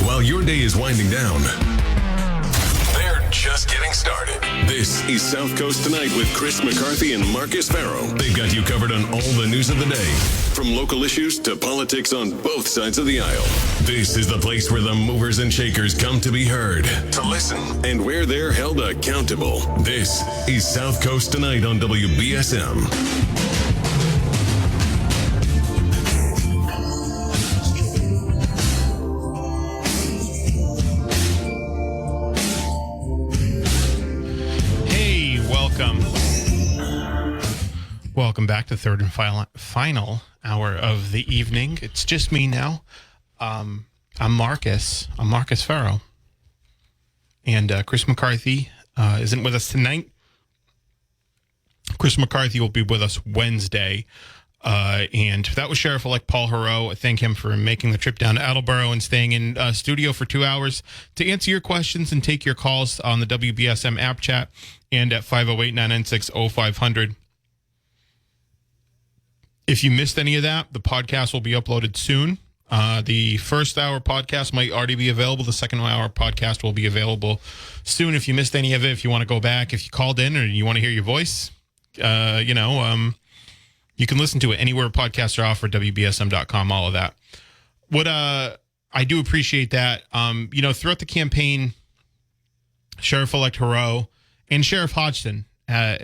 While your day is winding down, they're just getting started. This is South Coast Tonight with Chris McCarthy and Marcus Farrow. They've got you covered on all the news of the day, from local issues to politics on both sides of the aisle. This is the place where the movers and shakers come to be heard, to listen, and where they're held accountable. This is South Coast Tonight on WBSM. Welcome back to the third and final hour of the evening. It's just me now. I'm Marcus. I'm Marcus Farrow. And Chris McCarthy isn't with us tonight. Chris McCarthy will be with us Wednesday. And that was Sheriff-Elect Paul Heroux. I thank him for making the trip down to Attleboro and staying in studio for 2 hours to answer your questions and take your calls on the WBSM app chat and at 508-996-0500. If you missed any of that, the podcast will be uploaded soon. The first hour podcast might already be available. The second hour podcast will be available soon. If you missed any of it, if you want to go back, if you called in or you want to hear your voice, you can listen to it anywhere podcasts are offered, WBSM.com, all of that. What I do appreciate that. Throughout the campaign, Sheriff-Elect Heroux and Sheriff Hodgson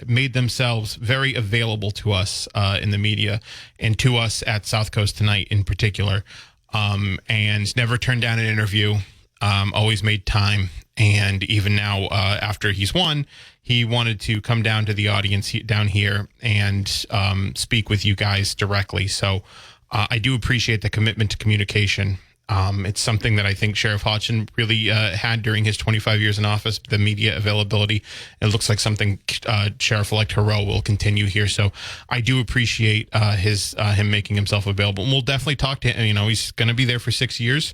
made themselves very available to us in the media and to us at South Coast Tonight in particular, and never turned down an interview, always made time. And even now, after he's won, he wanted to come down to the audience down here and speak with you guys directly. So I do appreciate the commitment to communication. It's something that I think Sheriff Hodgson really had during his 25 years in office, the media availability. It looks like something Sheriff-Elect Heroux will continue here. So I do appreciate him making himself available. And we'll definitely talk to him. He's going to be there for 6 years.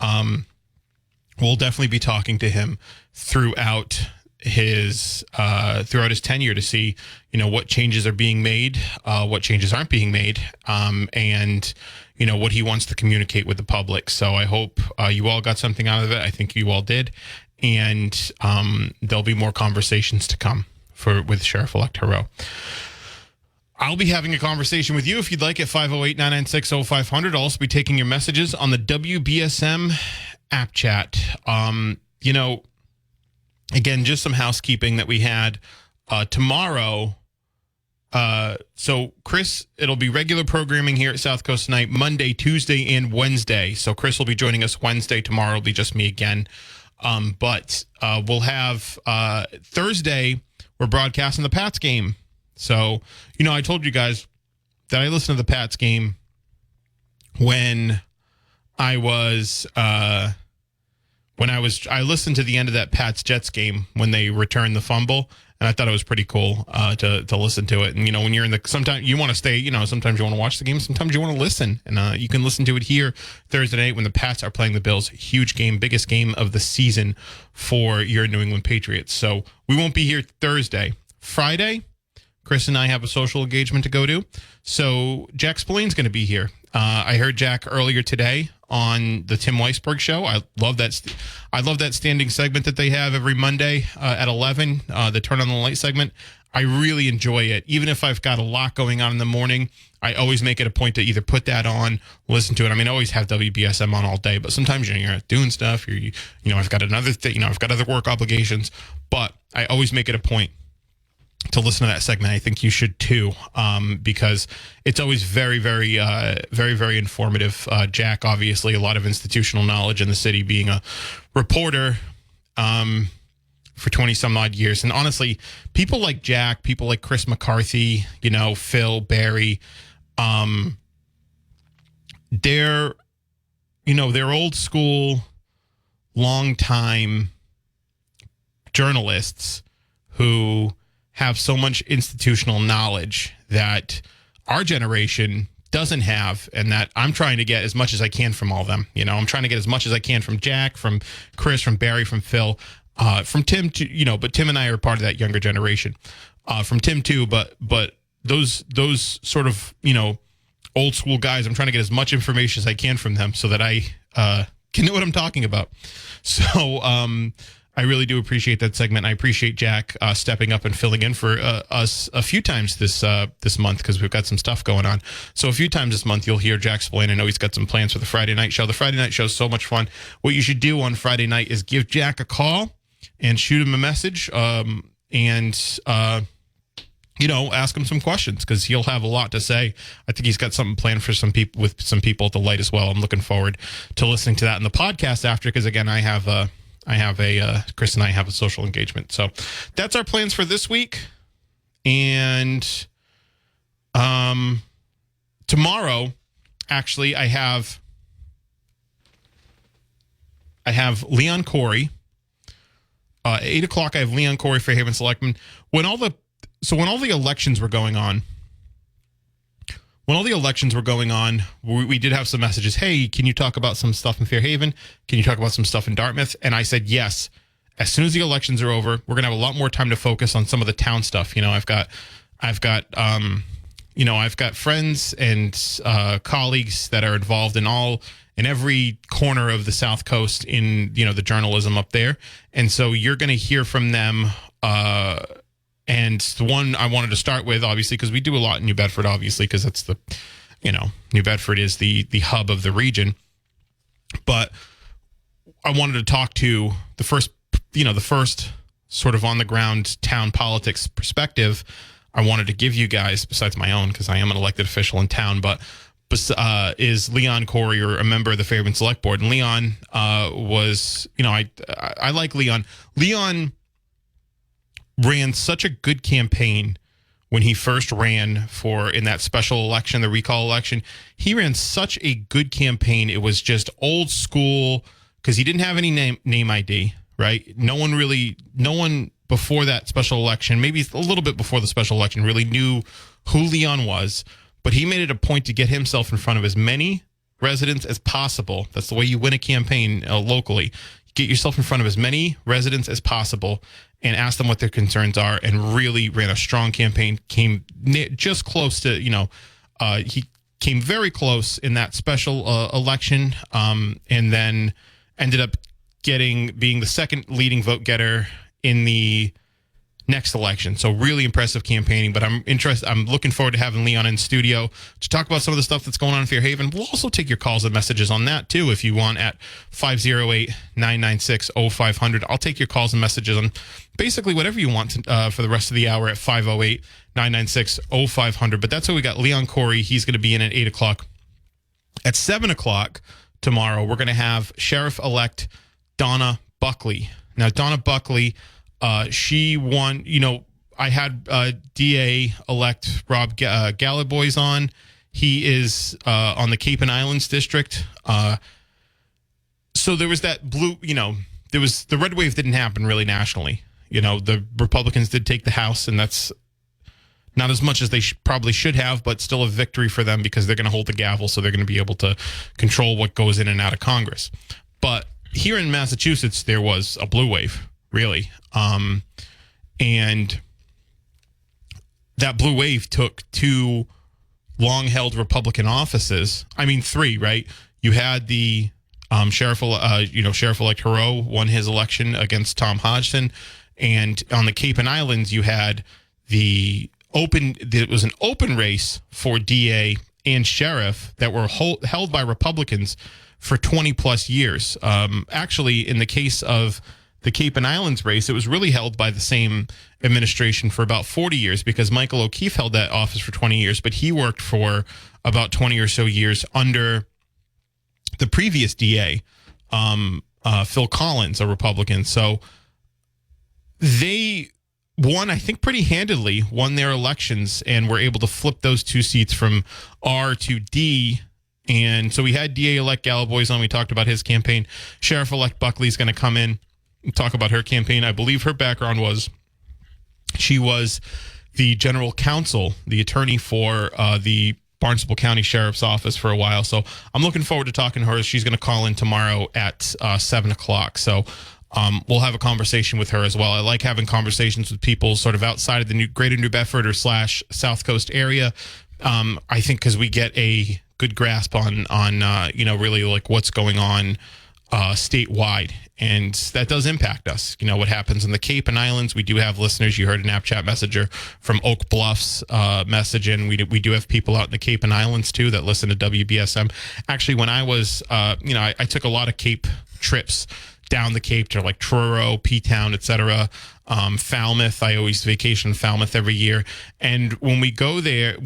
We'll definitely be talking to him throughout his tenure to see, what changes are being made, what changes aren't being made, and what he wants to communicate with the public. So I hope you all got something out of it. I think you all did. And there'll be more conversations to come with Sheriff-Elect Heroux. I'll be having a conversation with you if you'd like at 508-996-0500. I'll also be taking your messages on the WBSM app chat. Again, just some housekeeping that we had tomorrow. So Chris, it'll be regular programming here at South Coast Tonight, Monday, Tuesday, and Wednesday. So Chris will be joining us Wednesday. Tomorrow will be just me again. But we'll have Thursday, we're broadcasting the Pats game. So, I told you guys that I listened to the Pats game when I listened to the end of that Pats-Jets game when they returned the fumble, and I thought it was pretty cool to listen to it. And, when you're sometimes you want to stay, sometimes you want to watch the game, sometimes you want to listen. And you can listen to it here Thursday night when the Pats are playing the Bills. Huge game, biggest game of the season for your New England Patriots. So we won't be here Thursday. Friday, Chris and I have a social engagement to go to. So Jack Spillane's going to be here. I heard Jack earlier today on the Tim Weisberg show. I love that standing segment that they have every Monday at 11, the Turn on the Light segment. I really enjoy it. Even if I've got a lot going on in the morning, I always make it a point to either put that on, listen to it. I always have WBSM on all day, but sometimes you're doing stuff. I've got another thing. I've got other work obligations, but I always make it a point to listen to that segment. I think you should too, because it's always very, very, very, very informative. Jack, obviously, a lot of institutional knowledge in the city, being a reporter for 20 some odd years. And honestly, people like Jack, people like Chris McCarthy, Phil, Barry, they're old school, long time journalists who have so much institutional knowledge that our generation doesn't have, and that I'm trying to get as much as I can from all of them. I'm trying to get as much as I can from Jack, from Chris, from Barry, from Phil, from Tim, but Tim and I are part of that younger generation. From Tim too, but those sort of, old school guys, I'm trying to get as much information as I can from them so that I you know what I'm talking about. So I really do appreciate that segment. I appreciate Jack stepping up and filling in for us a few times this month because we've got some stuff going on. So a few times this month you'll hear Jack explain. I know he's got some plans for the Friday night show. The Friday night show is so much fun. What you should do on Friday night is give Jack a call and shoot him a message ask him some questions because he'll have a lot to say. I think he's got something planned for some people with some people at the light as well. I'm looking forward to listening to that in the podcast after because again Chris and I have a social engagement. So that's our plans for this week. And tomorrow, actually, I have Leon Corey. 8 o'clock, I have Leon Corey, Fairhaven Selectman. When all the elections were going on, we did have some messages. Hey, can you talk about some stuff in Fairhaven? Can you talk about some stuff in Dartmouth? And I said, yes. As soon as the elections are over, we're going to have a lot more time to focus on some of the town stuff. I've got friends and colleagues that are involved in every corner of the South Coast in, the journalism up there. And so you're going to hear from them. And the one I wanted to start with, obviously, because we do a lot in New Bedford, obviously, because that's New Bedford is the hub of the region. But I wanted to talk to the first sort of on the ground town politics perspective. I wanted to give you guys, besides my own, because I am an elected official in town, but is Leon Corey, or a member of the Fairhaven Select Board. And Leon was, I like Leon. Leon ran such a good campaign when he first ran in that special election, the recall election. He ran such a good campaign. It was just old school because he didn't have any name ID, right? No one before that special election, maybe a little bit before the special election, really knew who Leon was. But he made it a point to get himself in front of as many residents as possible. That's the way you win a campaign locally. Get yourself in front of as many residents as possible and ask them what their concerns are, and really ran a strong campaign. Came just close to, he came very close in that special election, and then ended up being the second leading vote getter in the next election. So really impressive campaigning, but I'm looking forward to having Leon in studio to talk about some of the stuff that's going on in Fairhaven. We'll also take your calls and messages on that too, if you want, at 508-996-0500. I'll take your calls and messages on basically whatever you want for the rest of the hour at 508-996-0500. But that's what we got. Leon Corey, he's going to be in at 8 o'clock. At 7 o'clock tomorrow, we're going to have Sheriff-Elect Donna Buckley. Now, Donna Buckley, she won, I had DA-elect Rob Galliboys on. He is on the Cape and Islands district. So there was that the red wave didn't happen really nationally. The Republicans did take the House, and that's not as much as they probably should have, but still a victory for them because they're going to hold the gavel, so they're going to be able to control what goes in and out of Congress. But here in Massachusetts, there was a blue wave. Really. And that blue wave took two long-held Republican offices. I mean, three, right? You had the Sheriff-Elect Heroux won his election against Tom Hodgson. And on the Cape and Islands, you had there was an open race for DA and sheriff that were held by Republicans for 20 plus years. Actually, in the case of the Cape and Islands race, it was really held by the same administration for about 40 years because Michael O'Keefe held that office for 20 years, but he worked for about 20 or so years under the previous DA, Phil Collins, a Republican. So they won, I think, pretty handedly, won their elections and were able to flip those two seats from R to D. And so we had DA-elect Galliboys on. We talked about his campaign. Sheriff-elect Buckley's going to come in and talk about her campaign. I believe her background was she was the general counsel, the attorney for the Barnstable County Sheriff's Office for a while. So I'm looking forward to talking to her. She's going to call in tomorrow at 7 o'clock. So we'll have a conversation with her as well. I like having conversations with people sort of outside of the greater New Bedford or / South Coast area. I think because we get a good grasp on really like what's going on statewide. And that does impact us. You know, what happens in the Cape and Islands. We do have listeners. You heard an app chat messenger from Oak Bluffs messaging. We do have people out in the Cape and Islands, too, that listen to WBSM. Actually, when I was, I took a lot of Cape trips down the Cape to like Truro, P-Town, etc. Falmouth. I always vacation in Falmouth every year. And when I go there,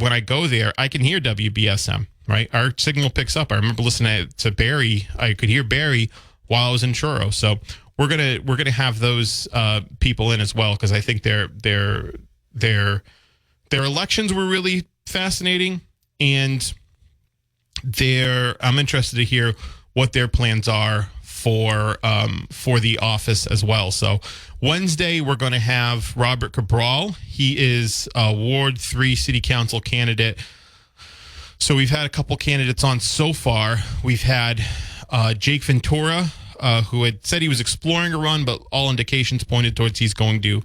I can hear WBSM, right? Our signal picks up. I remember listening to Barry. I could hear Barry while I was in Truro. So we're gonna have those people in as well, because I think their elections were really fascinating, and I'm interested to hear what their plans are for the office as well. So Wednesday we're going to have Robert Cabral. He is a Ward 3 City Council candidate. So we've had a couple candidates on so far. We've had Jake Ventura, who had said he was exploring a run, but all indications pointed towards he's going to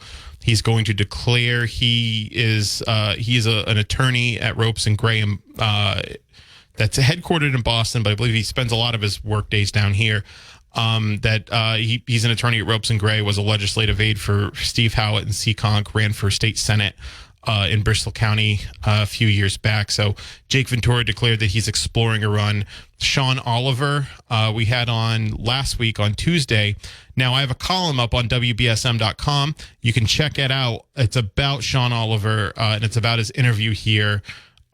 declare. He is an attorney at Ropes and Graham, that's headquartered in Boston, but I believe he spends a lot of his work days down here. He's an attorney at Ropes and Gray, was a legislative aide for Steve Howitt and Seekonk, ran for state senate in Bristol County a few years back. So Jake Ventura declared that he's exploring a run. Sean Oliver, we had on last week on Tuesday. Now I have a column up on WBSM.com. You can check it out. It's about Sean Oliver, and it's about his interview here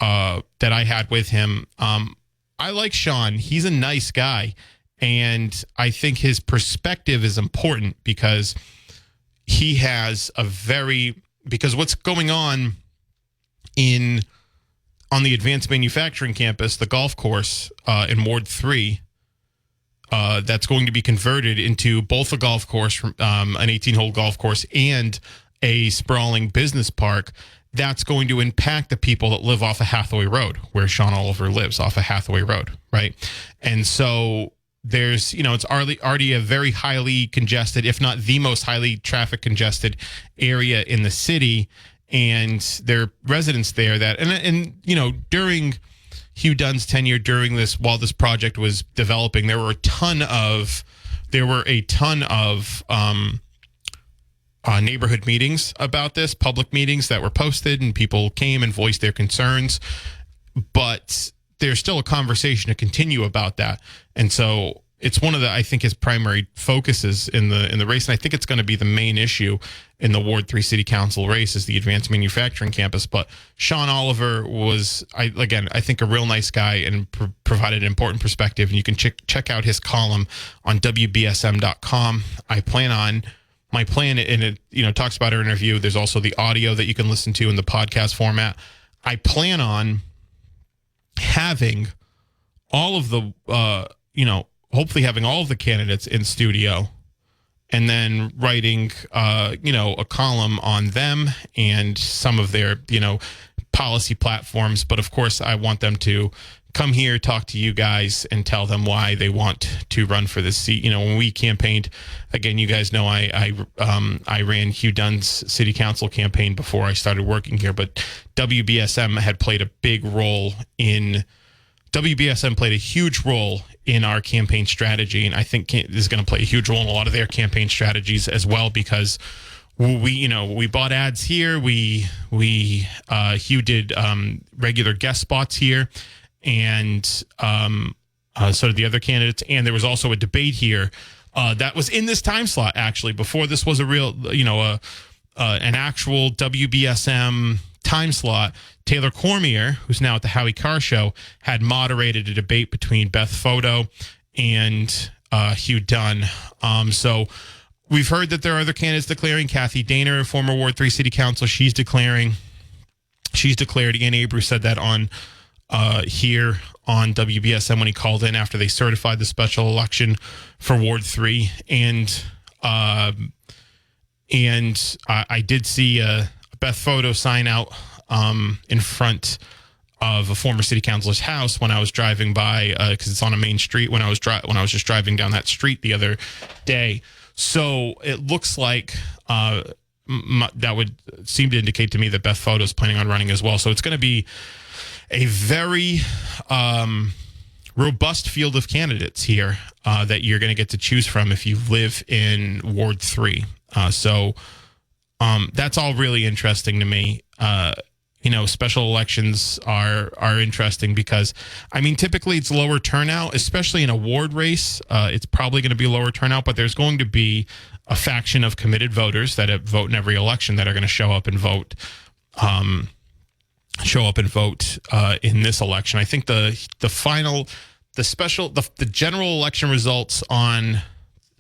that I had with him. I like Sean. He's a nice guy. And I think his perspective is important because because what's going on on the Advanced Manufacturing Campus, the golf course in Ward 3, that's going to be converted into both a golf course, from an 18-hole golf course, and a sprawling business park. That's going to impact the people that live off of Hathaway Road, where Sean Oliver lives, off of Hathaway Road, right? And so there's, it's already a very highly congested, if not the most highly traffic congested area in the city. And there are residents there that, and during Hugh Dunn's tenure, while this project was developing, there were a ton of neighborhood meetings about this, public meetings that were posted, and people came and voiced their concerns. But there's still a conversation to continue about that. And so it's one of I think his primary focuses in the race. And I think it's going to be the main issue in the Ward 3 City Council race, is the Advanced Manufacturing Campus. But Sean Oliver was, I think, a real nice guy, and provided an important perspective. And you can check out his column on WBSM.com. My plan, and it talks about our interview. There's also the audio that you can listen to in the podcast format. I plan on having all of the, hopefully having all of the candidates in studio, and then writing, a column on them and some of their, policy platforms. But of course, I want them to come here, talk to you guys, and tell them why they want to run for this seat. When we campaigned, again, you guys know I ran Hugh Dunn's city council campaign before I started working here, but WBSM had played a big role WBSM played a huge role in our campaign strategy, and I think is going to play a huge role in a lot of their campaign strategies as well, because we bought ads here. Hugh did regular guest spots here, and so did the other candidates. And there was also a debate here that was in this time slot, actually, before this was a real, an actual WBSM time slot. Taylor Cormier, who's now at the Howie Carr Show, had moderated a debate between Beth Photo and Hugh Dunn. So we've heard that there are other candidates declaring. Kathy Daner, former Ward 3 City Council, she's declaring. She's declared. Ian Abreu said that on here on WBSM when he called in after they certified the special election for Ward 3. And I did see Beth Photo sign out in front of a former city councilor's house when I was driving by, because it's on a main street, when I was just driving down that street the other day. So it looks like that would seem to indicate to me that Beth Photo is planning on running as well. So it's going to be a very robust field of candidates here that you're going to get to choose from if you live in Ward 3. So that's all really interesting to me. Special elections are interesting because, I mean, typically it's lower turnout, especially in a ward race. It's probably going to be lower turnout, but there's going to be a faction of committed voters that vote in every election that are going to show up and vote. In this election. I think the general election results on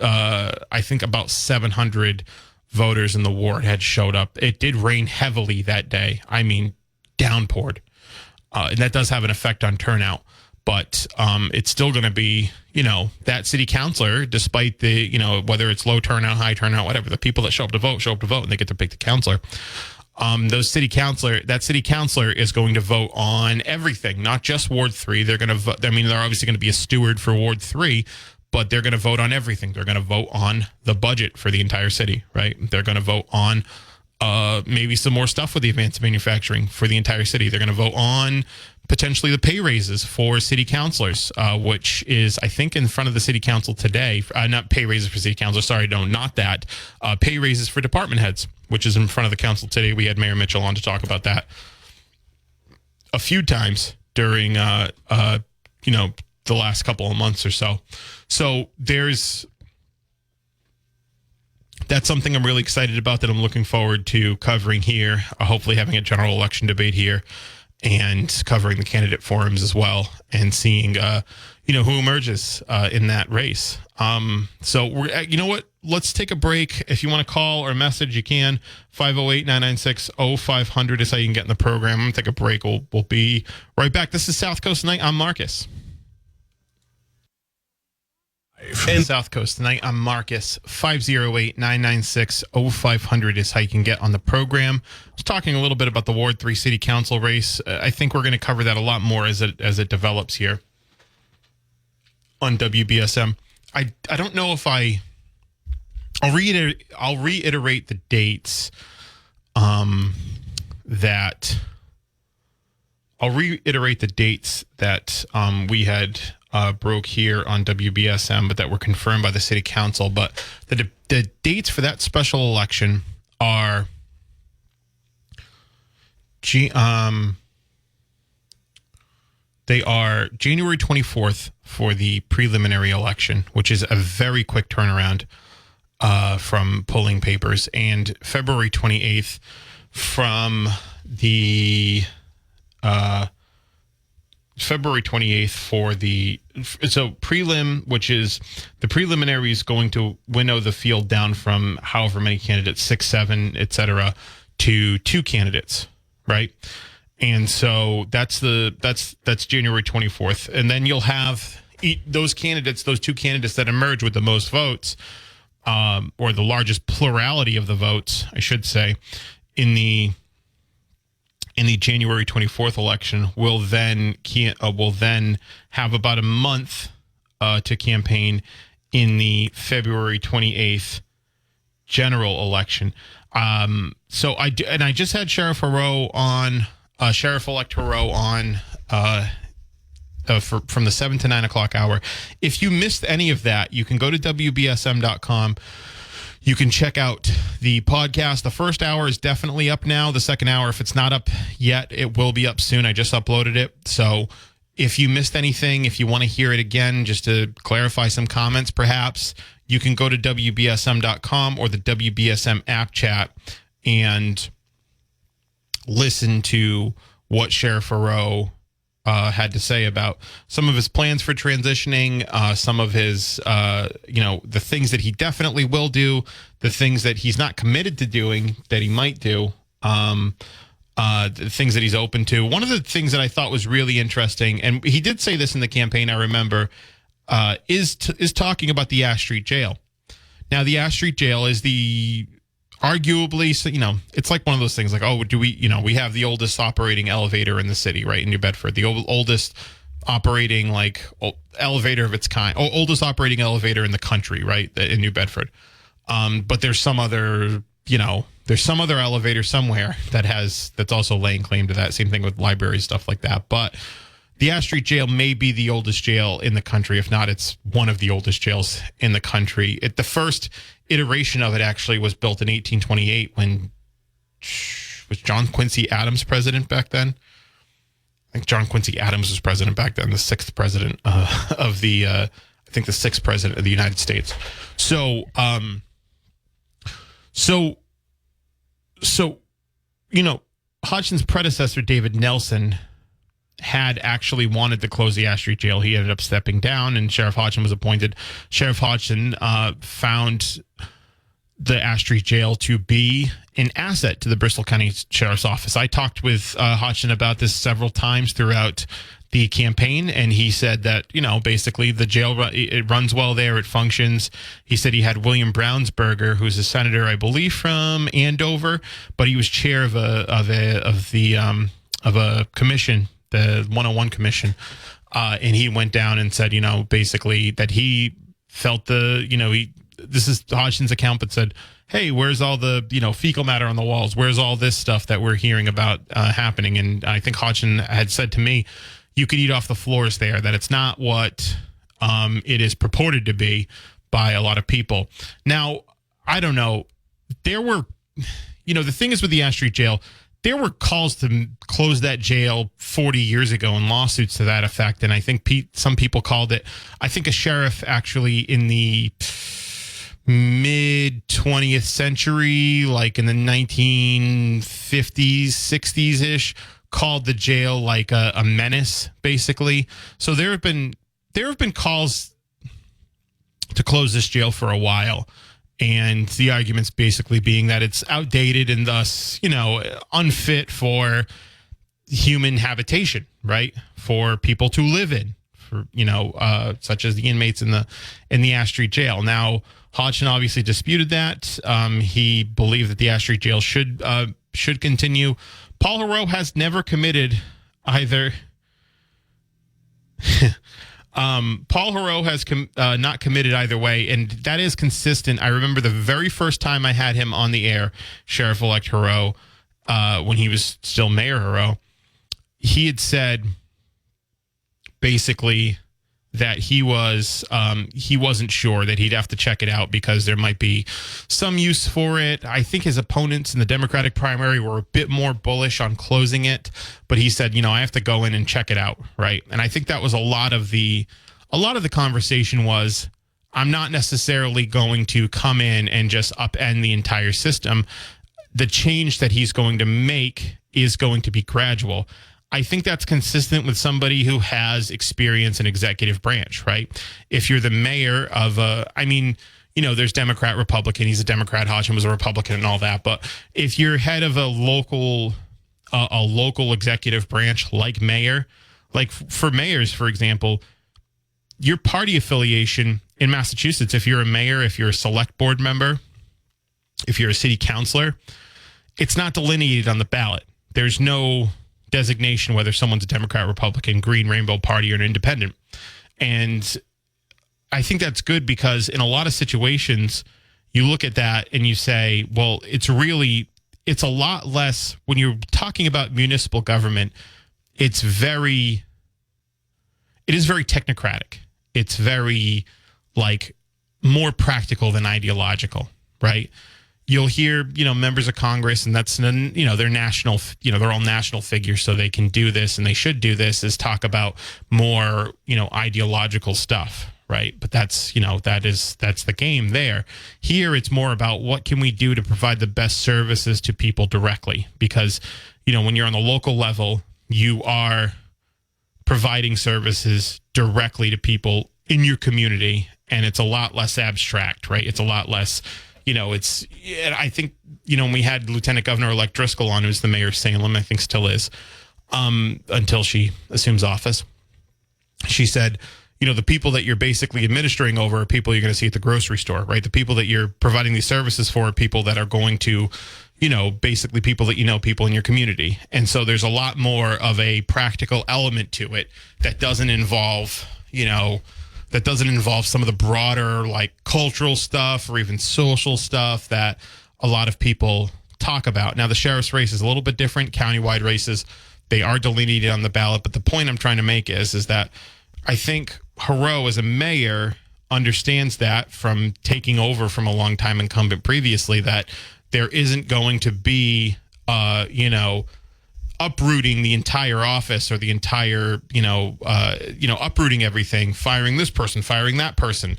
I think about 700 voters in the ward had showed up. It did rain heavily that day. I mean, downpoured. And that does have an effect on turnout. But it's still going to be, that city councilor, despite the, whether it's low turnout, high turnout, whatever, the people that show up to vote, and they get to pick the councilor. That city councilor is going to vote on everything, not just Ward 3. They're going to vote. I mean, they're obviously going to be a steward for Ward 3, but they're going to vote on everything. They're going to vote on the budget for the entire city, right? They're going to vote on maybe some more stuff with the advanced manufacturing for the entire city. They're going to vote on potentially the pay raises for city councilors, which is, I think, in front of the city council today. Not pay raises for city councilors. Sorry, no, not that. Pay raises for department heads, which is in front of the council today. We had Mayor Mitchell on to talk about that a few times during, the last couple of months or so. So that's something I'm really excited about that I'm looking forward to covering here, hopefully having a general election debate here and covering the candidate forums as well and seeing, who emerges in that race. So we're, you know what? Let's take a break. If you want to call or message, you can. 508-996-0500 is how you can get in the program. I'm going to take a break. We'll be right back. This is South Coast Tonight. I'm Marcus. And South Coast Tonight, I'm Marcus. 508-996-0500 is how you can get on the program. I was talking a little bit about the Ward 3 City Council race. I think we're going to cover that a lot more as it develops here on WBSM. I don't know if I'll reiterate the dates that we had broke here on WBSM, but that were confirmed by the city council. But the dates for that special election are they are January 24th for the preliminary election, which is a very quick turnaround from pulling papers, and February 28th for the prelim, which is the preliminary is going to winnow the field down from however many candidates, 6, 7, etc., to 2 candidates, right? And so that's January 24th, and then you'll have those 2 candidates that emerge with the most votes, or the largest plurality of the votes, I should say, in the January 24th election. Will then have about a month to campaign in the February 28th general election. So I just had Sheriff-Elect Heroux on from the 7 to 9 o'clock hour. If you missed any of that, you can go to WBSM.com. You can check out the podcast. The first hour is definitely up now. The second hour, if it's not up yet, it will be up soon. I just uploaded it. So if you missed anything, if you want to hear it again, just to clarify some comments, perhaps, you can go to WBSM.com or the WBSM app chat and listen to what Sheriff Heroux had to say about some of his plans for transitioning, some of his, the things that he definitely will do, the things that he's not committed to doing that he might do, the things that he's open to. One of the things that I thought was really interesting, and he did say this in the campaign, I remember, is talking about the Ash Street Jail. Now, the Ash Street Jail is arguably, it's like one of those things like, oh, do we have the oldest operating elevator in the city, right, in New Bedford, the oldest operating elevator of its kind, oldest operating elevator in the country, right, in New Bedford. But there's some other elevator somewhere that's also laying claim to that. Same thing with libraries, stuff like that. But the Ash Street Jail may be the oldest jail in the country. If not, it's one of the oldest jails in the country. The first iteration of it actually was built in 1828 when was John Quincy Adams president back then. I think John Quincy Adams was president back then, the sixth president of the, I think the sixth president of the United States. So, Hodgson's predecessor, David Nelson, had actually wanted to close the Ash Street Jail. He ended up stepping down, and Sheriff Hodgson was appointed. Sheriff Hodgson found the Ash Street Jail to be an asset to the Bristol County Sheriff's Office. I talked with Hodgson about this several times throughout the campaign, and he said that, basically the jail, it runs well there, it functions. He said he had William Brownsberger, who's a senator, I believe, from Andover, but he was chair of a commission, the 101 commission, and he went down and said, basically that he felt this is Hodgson's account, but said, hey, where's all the, fecal matter on the walls? Where's all this stuff that we're hearing about happening? And I think Hodgson had said to me, you could eat off the floors there, that it's not what it is purported to be by a lot of people. Now, I don't know. There were, the thing is with the Ash Street Jail, there were calls to close that jail 40 years ago and lawsuits to that effect. And I think some people called it, I think a sheriff actually in the mid 20th century, like in the 1950s, 60s ish, called the jail like a menace, basically. So there have been calls to close this jail for a while, and the arguments basically being that it's outdated and thus, unfit for human habitation, right? For people to live in, for such as the inmates in the Ash Street Jail. Now, Hodgson obviously disputed that. He believed that the Ash Street Jail should continue. Paul Heroux has never committed either. Paul Heroux has not committed either way, and that is consistent. I remember the very first time I had him on the air, Sheriff-Elect Heroux, when he was still Mayor Heroux, he had said basically that he wasn't sure, that he'd have to check it out because there might be some use for it. I think his opponents in the Democratic primary were a bit more bullish on closing it, but he said, I have to go in and check it out, right? And I think that was a lot of the conversation was, I'm not necessarily going to come in and just upend the entire system. The change that he's going to make is going to be gradual. I think that's consistent with somebody who has experience in executive branch, right? If you're the mayor of there's Democrat, Republican. He's a Democrat. Hodgson was a Republican and all that. But if you're head of a local executive branch like mayor, like for mayors, for example, your party affiliation in Massachusetts, if you're a mayor, if you're a select board member, if you're a city councilor, it's not delineated on the ballot. There's no designation whether someone's a Democrat, Republican, Green, Rainbow Party, or an independent. And I think that's good because in a lot of situations, you look at that and you say, well, it's a lot less when you're talking about municipal government. It is very technocratic. It's very more practical than ideological, right? You'll hear, members of Congress, and that's, they're national, they're all national figures, so they can do this and they should do this, is talk about more, ideological stuff, right? But that's the game there. Here, it's more about what can we do to provide the best services to people directly, because, when you're on the local level, you are providing services directly to people in your community, and it's a lot less abstract, right? It's a lot less. I think, when we had Lieutenant Governor-elect Driscoll on, who's the mayor of Salem, I think still is, until she assumes office, she said, the people that you're basically administering over are people you're going to see at the grocery store, right? The people that you're providing these services for are people that are going to, basically people that people in your community. And so there's a lot more of a practical element to it that doesn't involve, some of the broader cultural stuff or even social stuff that a lot of people talk about. Now, the sheriff's race is a little bit different. Countywide races, They are delineated on the ballot. But the point I'm trying to make is that I think Heroux, as a mayor, understands that from taking over from a longtime incumbent previously, that there isn't going to be, uprooting the entire office or the entire, uprooting everything, firing this person, firing that person,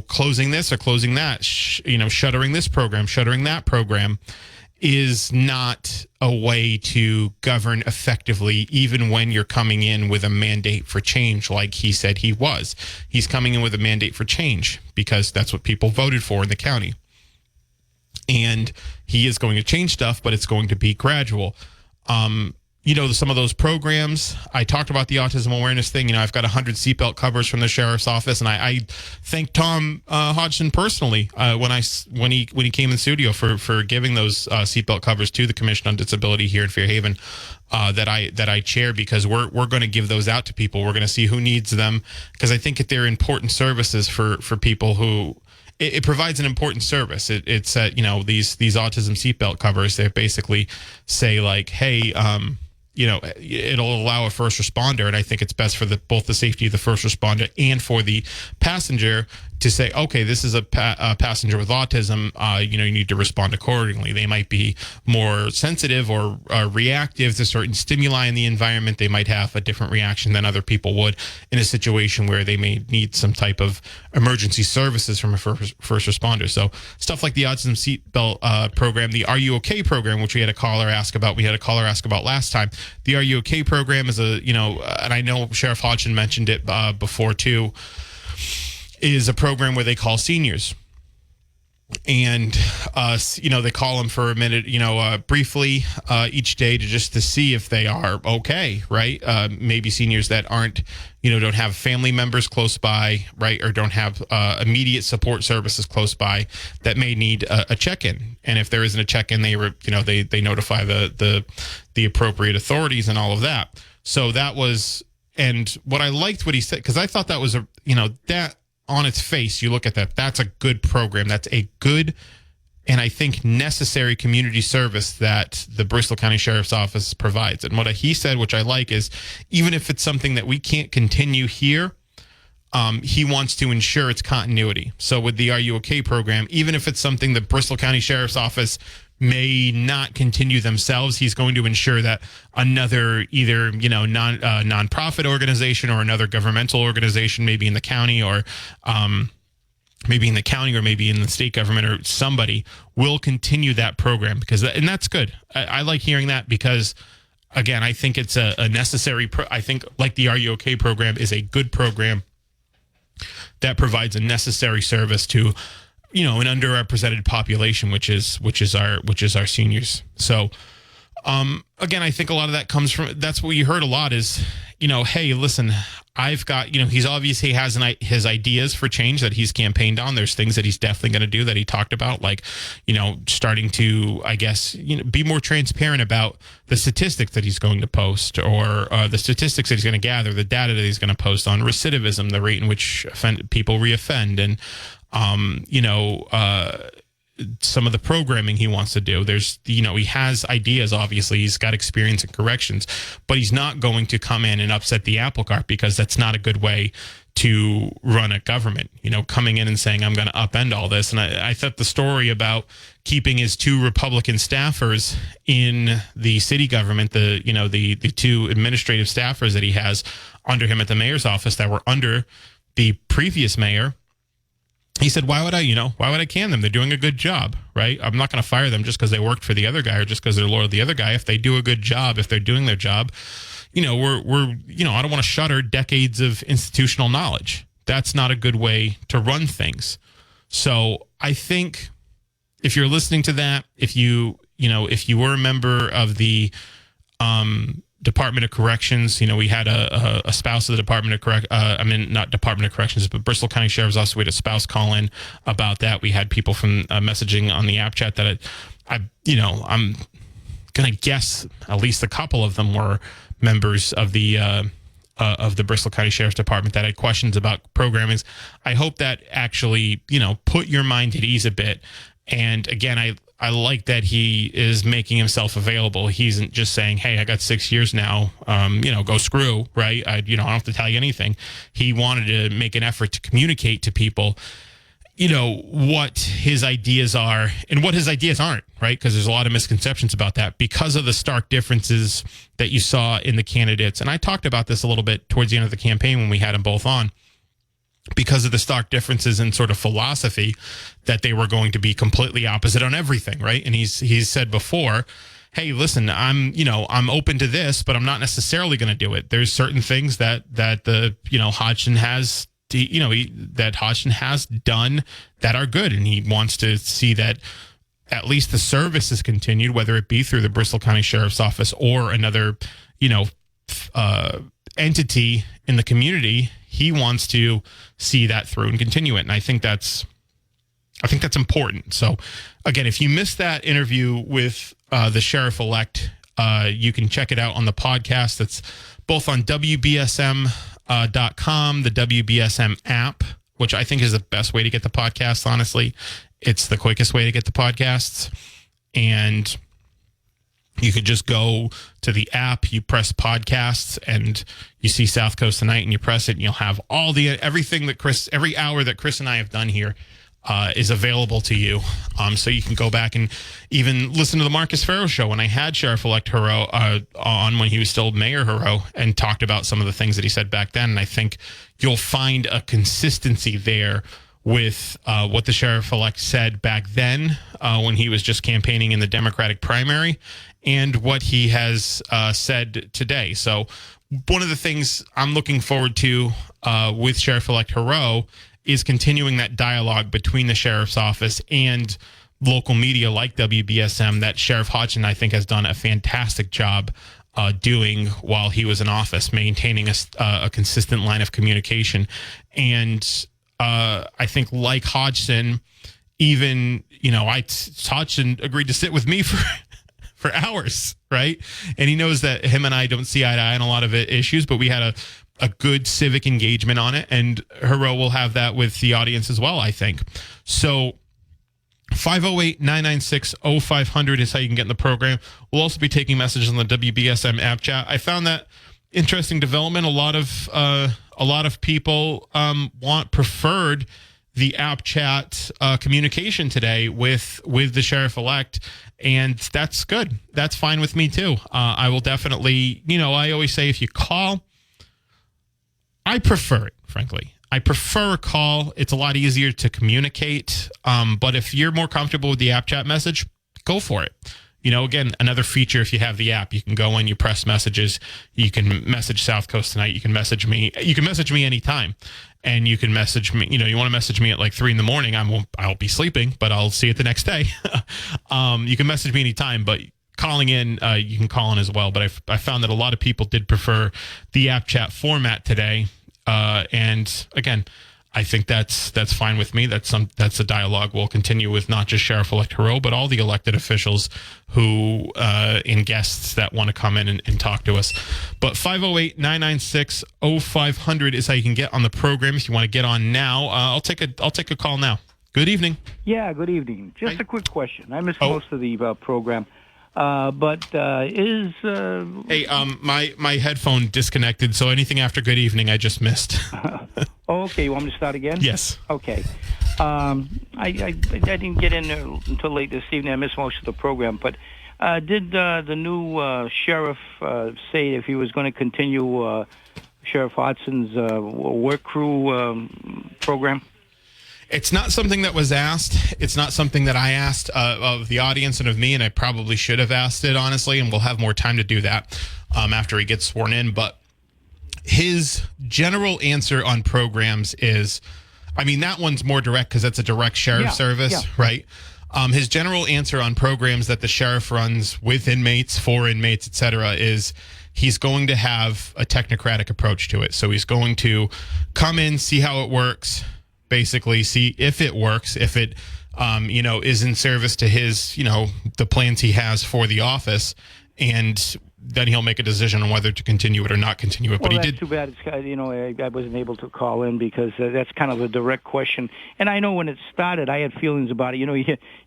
closing this or closing that, shuttering this program, shuttering that program, is not a way to govern effectively, even when you're coming in with a mandate for change, like he said he was. He's coming in with a mandate for change because that's what people voted for in the county. And he is going to change stuff, but it's going to be gradual. Some of those programs, I talked about the autism awareness thing. I've got 100 seatbelt covers from the sheriff's office, and I thank Tom Hodgson personally when he came in studio for giving those seatbelt covers to the Commission on Disability here in Fairhaven that I chair, because we're going to give those out to people. We're going to see who needs them, because I think that they're important services for people who. It provides an important service. It's these autism seatbelt covers. They basically say like, hey, it'll allow a first responder, and I think it's best for both the safety of the first responder and for the passenger to say, okay, this is a passenger with autism. You need to respond accordingly. They might be more sensitive or reactive to certain stimuli in the environment. They might have a different reaction than other people would in a situation where they may need some type of emergency services from a first responder. So stuff like the autism seatbelt program, the Are You Okay program, which we had a caller ask about. We had a caller ask about last time. The Are You Okay program is and I know Sheriff Hodgson mentioned it before too, is a program where they call seniors, and they call them for a minute, briefly each day to see if they are okay, right? Maybe seniors that aren't, don't have family members close by, right, or don't have immediate support services close by, that may need a check-in. And if there isn't a check-in, they notify the appropriate authorities and all of that. So that was, and what I liked what he said, because I thought that was that. On its face, you look at that, that's a good program. That's a good and I think necessary community service that the Bristol County Sheriff's Office provides. And what he said, which I like, is even if it's something that we can't continue here, he wants to ensure its continuity. So with the Are You Okay program, even if it's something the Bristol County Sheriff's Office may not continue themselves, he's going to ensure that another either nonprofit organization or another governmental organization, maybe in the county or maybe in the state government or somebody, will continue that program, and that's good. I like hearing that because, again, I think it's a necessary. I think like the Are You Okay program is a good program that provides a necessary service to an underrepresented population, which is our seniors. So again, I think a lot of that comes from, that's what you heard a lot is, hey, listen, I've got, he's obviously has his ideas for change that he's campaigned on. There's things that he's definitely going to do that he talked about, like, starting to, I guess, be more transparent about the statistics that he's going to post, or the statistics that he's going to gather, the data that he's going to post on recidivism, the rate in which people reoffend, and some of the programming he wants to do. There's, he has ideas, obviously. He's got experience in corrections, but he's not going to come in and upset the apple cart, because that's not a good way to run a government, coming in and saying, I'm going to upend all this. And I thought the story about keeping his two Republican staffers in the city government, the two administrative staffers that he has under him at the mayor's office that were under the previous mayor, he said, why would I can them? They're doing a good job, right? I'm not going to fire them just because they worked for the other guy or just because they're loyal to the other guy. If they do a good job, if they're doing their job, I don't want to shutter decades of institutional knowledge. That's not a good way to run things. So I think if you're listening to that, if you were a member of the Department of Corrections, we had a spouse of the Department of not Department of Corrections, but Bristol County Sheriff's Office. We had a spouse call in about that. We had people from messaging on the app chat that I'm going to guess at least a couple of them were members of the Bristol County Sheriff's Department that had questions about programming. I hope that actually, put your mind at ease a bit. And again, I like that he is making himself available. He isn't just saying, "Hey, I got 6 years now. Go screw." Right? I don't have to tell you anything. He wanted to make an effort to communicate to people, what his ideas are and what his ideas aren't, right? Because there's a lot of misconceptions about that because of the stark differences that you saw in the candidates. And I talked about this a little bit towards the end of the campaign when we had them both on, because of the stark differences in sort of philosophy, that they were going to be completely opposite on everything, right? And he's said before, hey, listen, I'm open to this, but I'm not necessarily going to do it. There's certain things that Hodgson has that Hodgson has done that are good, and he wants to see that at least the service is continued, whether it be through the Bristol County Sheriff's Office or another, entity in the community. He wants to see that through and continue it, and I think that's important. So, again, if you missed that interview with the sheriff-elect, you can check it out on the podcast. That's both on WBSM.com, the WBSM app, which I think is the best way to get the podcast, honestly. It's the quickest way to get the podcasts. And you could just go to the app, you press podcasts, and you see South Coast Tonight, and you press it, and you'll have everything that every hour that Chris and I have done here is available to you. So you can go back and even listen to the Marcus Farrow show when I had Sheriff-Elect Heroux on, when he was still Mayor Heroux, and talked about some of the things that he said back then. And I think you'll find a consistency there with what the Sheriff-Elect said back then when he was just campaigning in the Democratic primary, and what he has said today. So one of the things I'm looking forward to with Sheriff-Elect Heroux is continuing that dialogue between the sheriff's office and local media like WBSM that Sheriff Hodgson, I think, has done a fantastic job doing while he was in office, maintaining a consistent line of communication. And I think, like Hodgson, even, Hodgson agreed to sit with me for hours, right? And he knows that him and I don't see eye to eye on a lot of issues, but we had a good civic engagement on it, and Heroux will have that with the audience as well, I think. So 508-996-0500 is how you can get in the program. We'll also be taking messages on the WBSM app chat. I found that interesting development. A lot of people preferred the app chat communication today with the sheriff-elect, and that's good. That's fine with me too. I will definitely, I always say, if you call, I prefer it, frankly. I prefer a call. It's a lot easier to communicate. But if you're more comfortable with the app chat message, go for it. Again, another feature, if you have the app, you can go in, you press messages, you can message South Coast Tonight, you can message me anytime. And you can message me, you want to message me at like 3 a.m. I'll be sleeping, but I'll see it the next day. You can message me anytime, but calling in, you can call in as well. But I found that a lot of people did prefer the app chat format today. And again, I think that's fine with me. That's a dialogue we'll continue with, not just Sheriff-Elect Heroux, but all the elected officials who and guests that want to come in and talk to us. But 508-996-0500 is how you can get on the program if you want to get on now. I'll take a call now. Good evening. Yeah, good evening. Just a quick question. I missed most of the program. Hey, my headphone disconnected, so anything after good evening I just missed. Okay, you want me to start again? Yes. Okay. I didn't get in there until late this evening. I missed most of the program, but did the new sheriff say if he was going to continue Sheriff Hodgson's work crew program? It's not something that was asked. It's not something that I asked of the audience and of me, and I probably should have asked it, honestly, and we'll have more time to do that after he gets sworn in. But his general answer on programs is, that one's more direct because that's a direct sheriff service, right? His general answer on programs that the sheriff runs with inmates, for inmates, et cetera, is he's going to have a technocratic approach to it. So he's going to come in, see how it works, basically see if it works, if it, is in service to his, the plans he has for the office. And then he'll make a decision on whether to continue it or not continue it. Well, But he that's did. too bad. It's, I wasn't able to call in because that's kind of a direct question. And I know when it started, I had feelings about it. You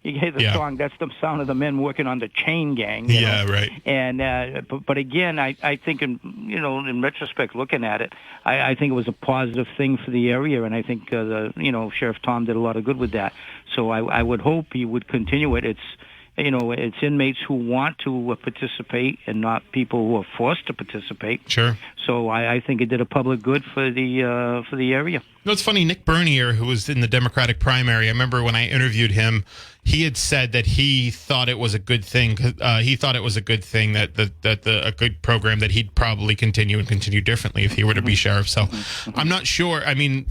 hear the song. That's the sound of the men working on the chain gang. You know? Right. And but again, I think in retrospect, looking at it, I think it was a positive thing for the area, and I think Sheriff Tom did a lot of good with that. So I would hope he would continue it. It's inmates who want to participate and not people who are forced to participate. Sure. So I think it did a public good for the area. It's funny, Nick Bernier, who was in the Democratic primary, I remember when I interviewed him, he had said that he thought it was a good thing. He thought it was a good thing that a good program that he'd probably continue differently if he were to be sheriff. So I'm not sure. I mean,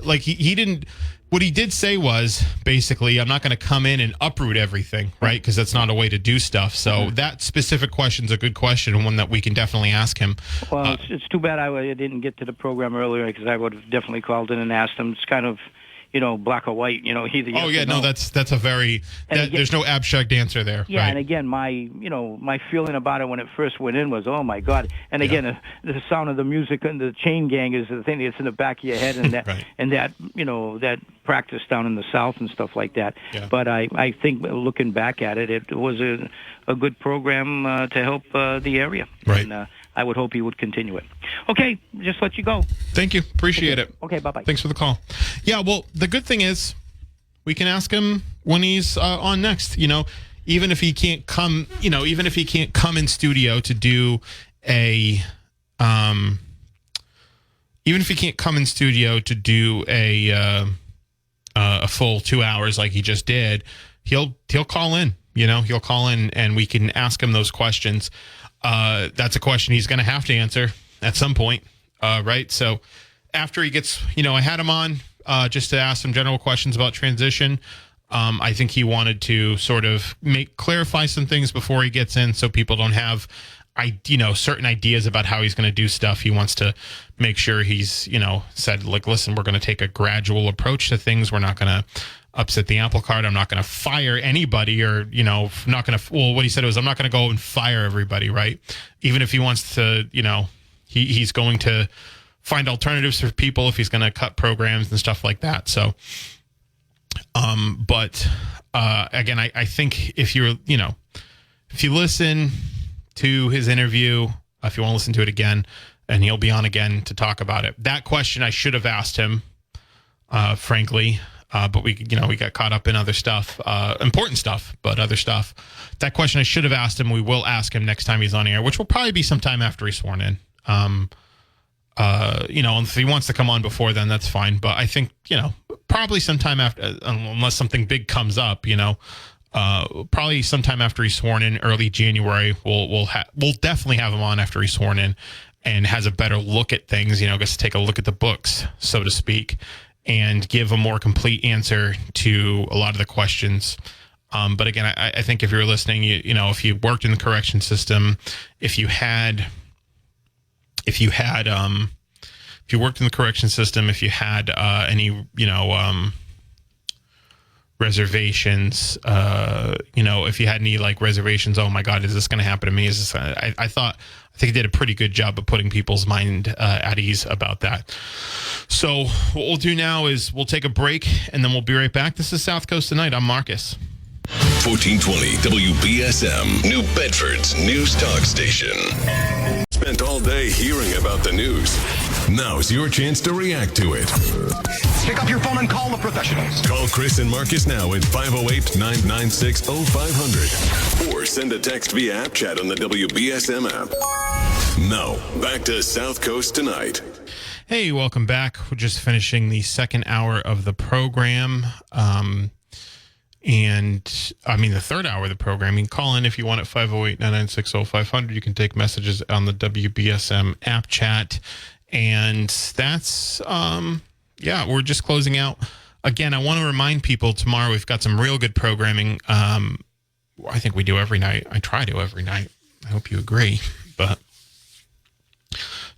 like he didn't. What he did say was basically, I'm not going to come in and uproot everything, right? Because that's not a way to do stuff. So that specific question's a good question, and one that we can definitely ask him. Well, it's too bad I didn't get to the program earlier because I would have definitely called in and asked him. It's kind of, black or white. Either. Oh yeah, no, that's a very. There's no abstract answer there. Yeah, right? And again, my feeling about it when it first went in was, oh my God. And again, the sound of the music and the chain gang is the thing that's in the back of your head, and that right. and that that practice down in the South and stuff like that. Yeah. But I think looking back at it, it was a good program to help the area. Right. And, I would hope he would continue it. Okay, just let you go. Thank you. Appreciate it. Okay, bye-bye. Thanks for the call. Yeah, well, the good thing is we can ask him when he's on next. Even if he can't come, in studio to do a full 2 hours like he just did, he'll call in. He'll call in and we can ask him those questions. That's a question he's going to have to answer at some point, right? So after he gets, I had him on just to ask some general questions about transition. I think he wanted to sort of clarify some things before he gets in so people don't have, certain ideas about how he's going to do stuff. He wants to make sure he's, said, like, listen, we're going to take a gradual approach to things. We're not going to upset the apple cart. I'm not going to fire anybody or, not going to, well, what he said was, I'm not going to go and fire everybody, right? Even if he wants to, he's going to find alternatives for people if he's going to cut programs and stuff like that. So, again, I think if you listen to his interview, if you want to listen to it again, and he'll be on again to talk about it. That question I should have asked him, frankly. But we got caught up in other stuff, important stuff, but other stuff. That question I should have asked him. We will ask him next time he's on air, which will probably be sometime after he's sworn in. If he wants to come on before then, that's fine. But I think, probably sometime after, unless something big comes up, probably sometime after he's sworn in, early January, we'll definitely have him on after he's sworn in and has a better look at things. Gets to take a look at the books, so to speak, and give a more complete answer to a lot of the questions. But again, I think if you're listening, if you worked in the correction system, if you worked in the correction system, if you had any, reservations, if you had any reservations, oh my God, is this going to happen to me? Is this? I think he did a pretty good job of putting people's mind at ease about that. So what we'll do now is we'll take a break and then we'll be right back. This is South Coast Tonight. I'm Marcus. 1420 WBSM, New Bedford's news talk station. Spent all day hearing about the news. Now's your chance to react to it. Pick up your phone and call the professionals. Call Chris and Marcus now at 508-996-0500 or send a text via app chat on the WBSM app. Now, back to South Coast Tonight. Hey, welcome back. We're just finishing the second hour of the program. The third hour of the program. You can call in if you want at 508-996-0500. You can take messages on the WBSM app chat. And that's, we're just closing out. Again, I want to remind people tomorrow we've got some real good programming. I think we do every night. I try to every night. I hope you agree. But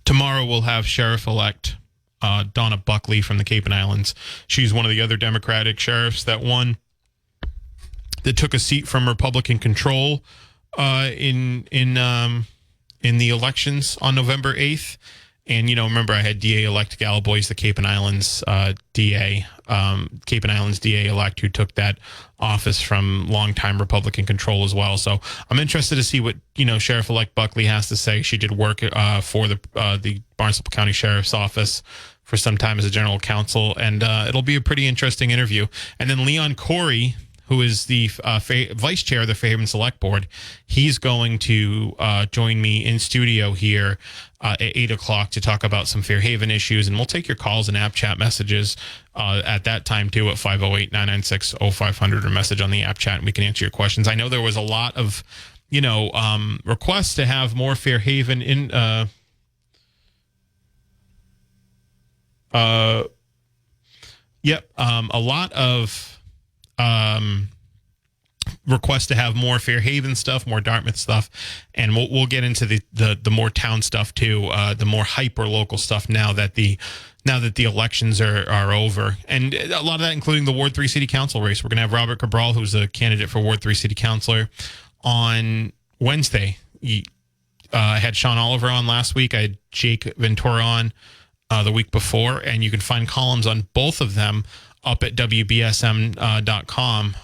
tomorrow we'll have Sheriff-Elect Donna Buckley from the Cape and Islands. She's one of the other Democratic sheriffs that took a seat from Republican control in in the elections on November 8th. And, remember I had DA-elect Galaboy's the Cape and Islands DA, Cape and Islands DA-elect, who took that office from longtime Republican control as well. So I'm interested to see what, Sheriff-elect Buckley has to say. She did work for the Barnstable County Sheriff's Office for some time as a general counsel, and it'll be a pretty interesting interview. And then Leon Corey, who is the vice chair of the Fairhaven Select Board, he's going to join me in studio here at 8 o'clock to talk about some Fairhaven issues. And we'll take your calls and app chat messages at that time, too, at 508-996-0500, or message on the app chat, and we can answer your questions. I know there was a lot of, requests to have more Fairhaven in... a lot of... request to have more Fairhaven stuff, more Dartmouth stuff, and we'll get into the more town stuff too, the more hyper local stuff now that the elections are over, and a lot of that including the Ward 3 City Council race. We're gonna have Robert Cabral, who's a candidate for Ward 3 City Councilor, on Wednesday. I had Sean Oliver on last week. I had Jake Ventura on the week before, and you can find columns on both of them up at WBSM.com.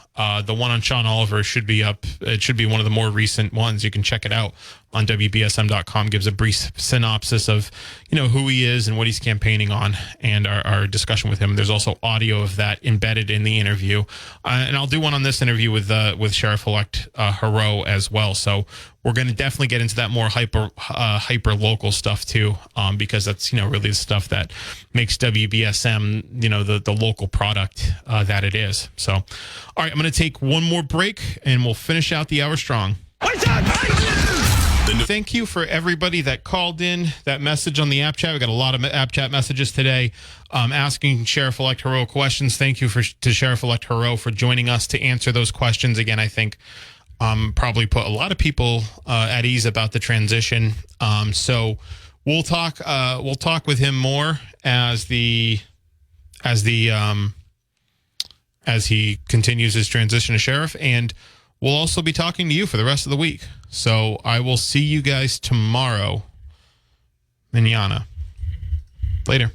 The one on Sean Oliver should be up. It should be one of the more recent ones. You can check it out on WBSM.com. Gives a brief synopsis of, who he is and what he's campaigning on, and our discussion with him. There's also audio of that embedded in the interview. And I'll do one on this interview with Sheriff-Elect Heroux as well. So we're going to definitely get into that more hyper local stuff too, because that's, really the stuff that makes WBSM, the local product that it is. So, all right, I'm going to take one more break and we'll finish out the hour strong. Thank you for everybody that called in that message on the app chat. We got a lot of app chat messages today asking Sheriff-Elect Heroux questions. Thank you to Sheriff-Elect Heroux for joining us to answer those questions. Again, I think probably put a lot of people at ease about the transition. So we'll talk with him more as he continues his transition to sheriff, and we'll also be talking to you for the rest of the week. So I will see you guys tomorrow. Manana. Later.